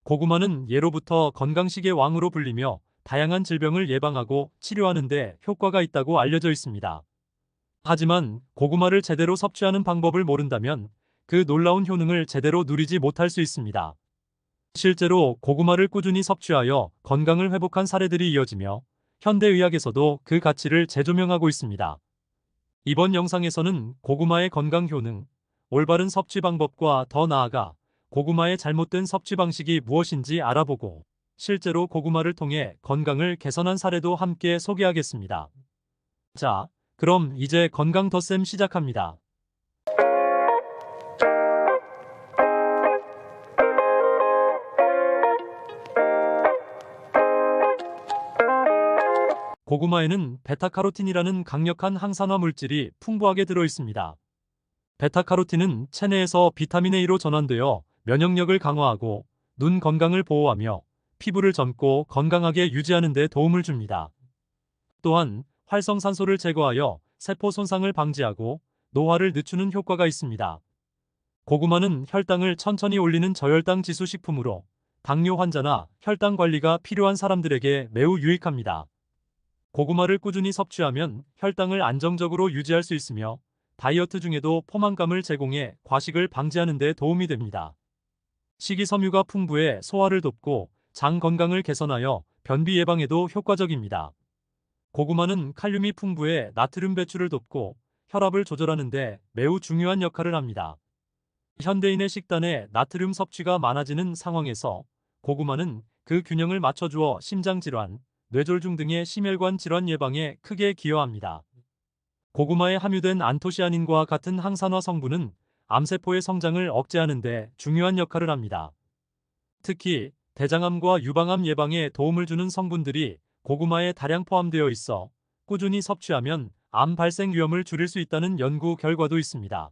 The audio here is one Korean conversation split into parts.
고구마는 예로부터 건강식의 왕으로 불리며 다양한 질병을 예방하고 치료하는 데 효과가 있다고 알려져 있습니다. 하지만 고구마를 제대로 섭취하는 방법을 모른다면 그 놀라운 효능을 제대로 누리지 못할 수 있습니다. 실제로 고구마를 꾸준히 섭취하여 건강을 회복한 사례들이 이어지며 현대의학에서도 그 가치를 재조명하고 있습니다. 이번 영상에서는 고구마의 건강 효능, 올바른 섭취 방법과 더 나아가 고구마의 잘못된 섭취 방식이 무엇인지 알아보고 실제로 고구마를 통해 건강을 개선한 사례도 함께 소개하겠습니다. 자, 그럼 이제 건강 덧셈 시작합니다. 고구마에는 베타카로틴이라는 강력한 항산화 물질이 풍부하게 들어 있습니다. 베타카로틴은 체내에서 비타민 A로 전환되어 면역력을 강화하고 눈 건강을 보호하며 피부를 젊고 건강하게 유지하는 데 도움을 줍니다. 또한 활성산소를 제거하여 세포 손상을 방지하고 노화를 늦추는 효과가 있습니다. 고구마는 혈당을 천천히 올리는 저혈당 지수 식품으로 당뇨 환자나 혈당 관리가 필요한 사람들에게 매우 유익합니다. 고구마를 꾸준히 섭취하면 혈당을 안정적으로 유지할 수 있으며 다이어트 중에도 포만감을 제공해 과식을 방지하는 데 도움이 됩니다. 식이섬유가 풍부해 소화를 돕고 장 건강을 개선하여 변비 예방에도 효과적입니다. 고구마는 칼륨이 풍부해 나트륨 배출을 돕고 혈압을 조절하는 데 매우 중요한 역할을 합니다. 현대인의 식단에 나트륨 섭취가 많아지는 상황에서 고구마는 그 균형을 맞춰주어 심장질환, 뇌졸중 등의 심혈관 질환 예방에 크게 기여합니다. 고구마에 함유된 안토시아닌과 같은 항산화 성분은 암세포의 성장을 억제하는 데 중요한 역할을 합니다. 특히 대장암과 유방암 예방에 도움을 주는 성분들이 고구마에 다량 포함되어 있어 꾸준히 섭취하면 암 발생 위험을 줄일 수 있다는 연구 결과도 있습니다.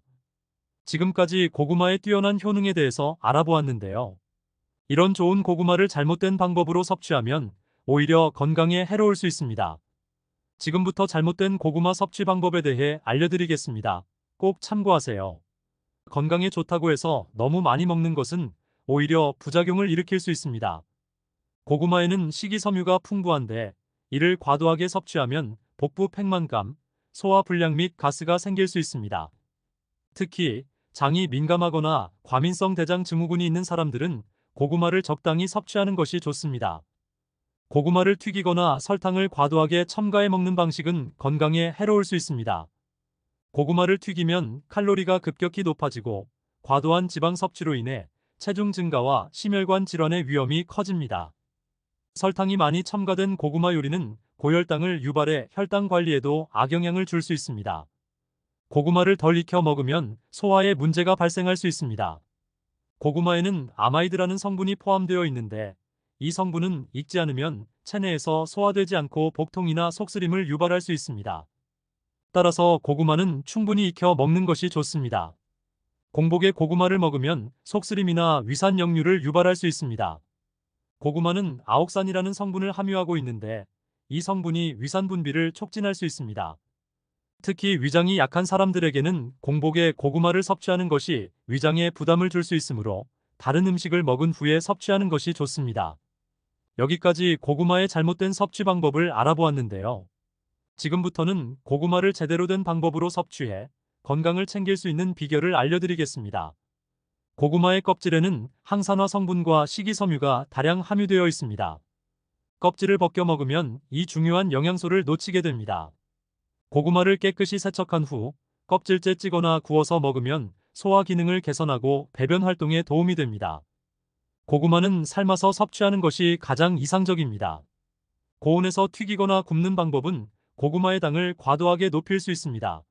지금까지 고구마의 뛰어난 효능에 대해서 알아보았는데요. 이런 좋은 고구마를 잘못된 방법으로 섭취하면 오히려 건강에 해로울 수 있습니다. 지금부터 잘못된 고구마 섭취 방법에 대해 알려드리겠습니다. 꼭 참고하세요. 건강에 좋다고 해서 너무 많이 먹는 것은 오히려 부작용을 일으킬 수 있습니다. 고구마에는 식이섬유가 풍부한데 이를 과도하게 섭취하면 복부 팽만감, 소화 불량 및 가스가 생길 수 있습니다. 특히 장이 민감하거나 과민성 대장 증후군이 있는 사람들은 고구마를 적당히 섭취하는 것이 좋습니다. 고구마를 튀기거나 설탕을 과도하게 첨가해 먹는 방식은 건강에 해로울 수 있습니다. 고구마를 튀기면 칼로리가 급격히 높아지고 과도한 지방 섭취로 인해 체중 증가와 심혈관 질환의 위험이 커집니다. 설탕이 많이 첨가된 고구마 요리는 고혈당을 유발해 혈당 관리에도 악영향을 줄 수 있습니다. 고구마를 덜 익혀 먹으면 소화에 문제가 발생할 수 있습니다. 고구마에는 아마이드라는 성분이 포함되어 있는데 이 성분은 익지 않으면 체내에서 소화되지 않고 복통이나 속쓰림을 유발할 수 있습니다. 따라서 고구마는 충분히 익혀 먹는 것이 좋습니다. 공복에 고구마를 먹으면 속쓰림이나 위산 역류를 유발할 수 있습니다. 고구마는 아옥산이라는 성분을 함유하고 있는데 이 성분이 위산 분비를 촉진할 수 있습니다. 특히 위장이 약한 사람들에게는 공복에 고구마를 섭취하는 것이 위장에 부담을 줄 수 있으므로 다른 음식을 먹은 후에 섭취하는 것이 좋습니다. 여기까지 고구마의 잘못된 섭취 방법을 알아보았는데요. 지금부터는 고구마를 제대로 된 방법으로 섭취해 건강을 챙길 수 있는 비결을 알려드리겠습니다. 고구마의 껍질에는 항산화 성분과 식이섬유가 다량 함유되어 있습니다. 껍질을 벗겨 먹으면 이 중요한 영양소를 놓치게 됩니다. 고구마를 깨끗이 세척한 후 껍질째 찌거나 구워서 먹으면 소화 기능을 개선하고 배변 활동에 도움이 됩니다. 고구마는 삶아서 섭취하는 것이 가장 이상적입니다. 고온에서 튀기거나 굽는 방법은 고구마의 당을 과도하게 높일 수 있습니다.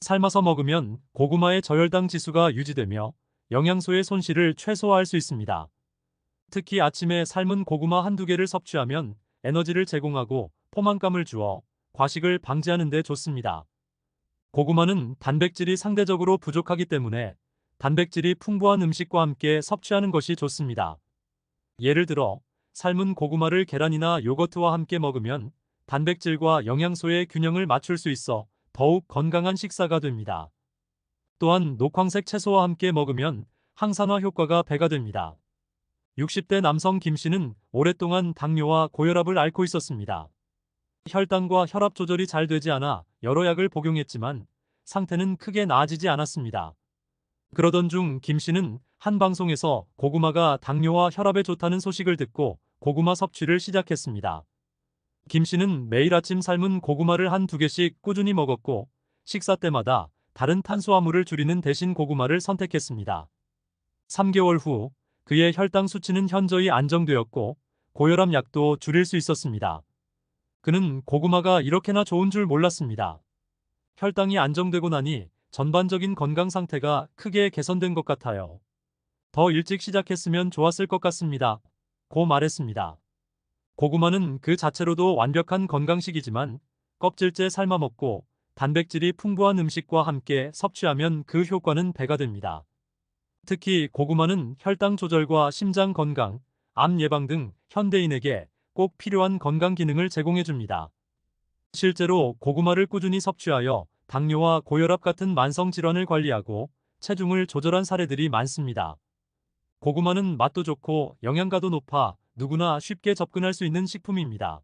삶아서 먹으면 고구마의 저혈당 지수가 유지되며 영양소의 손실을 최소화할 수 있습니다. 특히 아침에 삶은 고구마 한두 개를 섭취하면 에너지를 제공하고 포만감을 주어 과식을 방지하는 데 좋습니다. 고구마는 단백질이 상대적으로 부족하기 때문에 단백질이 풍부한 음식과 함께 섭취하는 것이 좋습니다. 예를 들어 삶은 고구마를 계란이나 요거트와 함께 먹으면 단백질과 영양소의 균형을 맞출 수 있어 더욱 건강한 식사가 됩니다. 또한 녹황색 채소와 함께 먹으면 항산화 효과가 배가 됩니다. 60대 남성 김 씨는 오랫동안 당뇨와 고혈압을 앓고 있었습니다. 혈당과 혈압 조절이 잘 되지 않아 여러 약을 복용했지만 상태는 크게 나아지지 않았습니다. 그러던 중 김 씨는 한 방송에서 고구마가 당뇨와 혈압에 좋다는 소식을 듣고 고구마 섭취를 시작했습니다. 김 씨는 매일 아침 삶은 고구마를 한두 개씩 꾸준히 먹었고 식사 때마다 다른 탄수화물을 줄이는 대신 고구마를 선택했습니다. 3개월 후 그의 혈당 수치는 현저히 안정되었고 고혈압 약도 줄일 수 있었습니다. 그는 고구마가 이렇게나 좋은 줄 몰랐습니다. 혈당이 안정되고 나니 전반적인 건강 상태가 크게 개선된 것 같아요. 더 일찍 시작했으면 좋았을 것 같습니다. 고 말했습니다. 고구마는 그 자체로도 완벽한 건강식이지만 껍질째 삶아 먹고 단백질이 풍부한 음식과 함께 섭취하면 그 효과는 배가 됩니다. 특히 고구마는 혈당 조절과 심장 건강, 암 예방 등 현대인에게 꼭 필요한 건강 기능을 제공해 줍니다. 실제로 고구마를 꾸준히 섭취하여 당뇨와 고혈압 같은 만성 질환을 관리하고 체중을 조절한 사례들이 많습니다. 고구마는 맛도 좋고 영양가도 높아 누구나 쉽게 접근할 수 있는 식품입니다.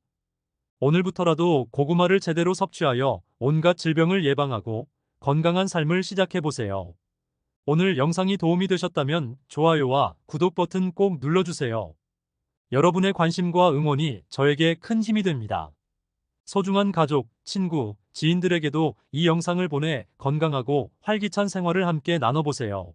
오늘부터라도 고구마를 제대로 섭취하여 온갖 질병을 예방하고 건강한 삶을 시작해 보세요. 오늘 영상이 도움이 되셨다면 좋아요와 구독 버튼 꼭 눌러주세요. 여러분의 관심과 응원이 저에게 큰 힘이 됩니다. 소중한 가족, 친구, 지인들에게도 이 영상을 보내 건강하고 활기찬 생활을 함께 나눠보세요.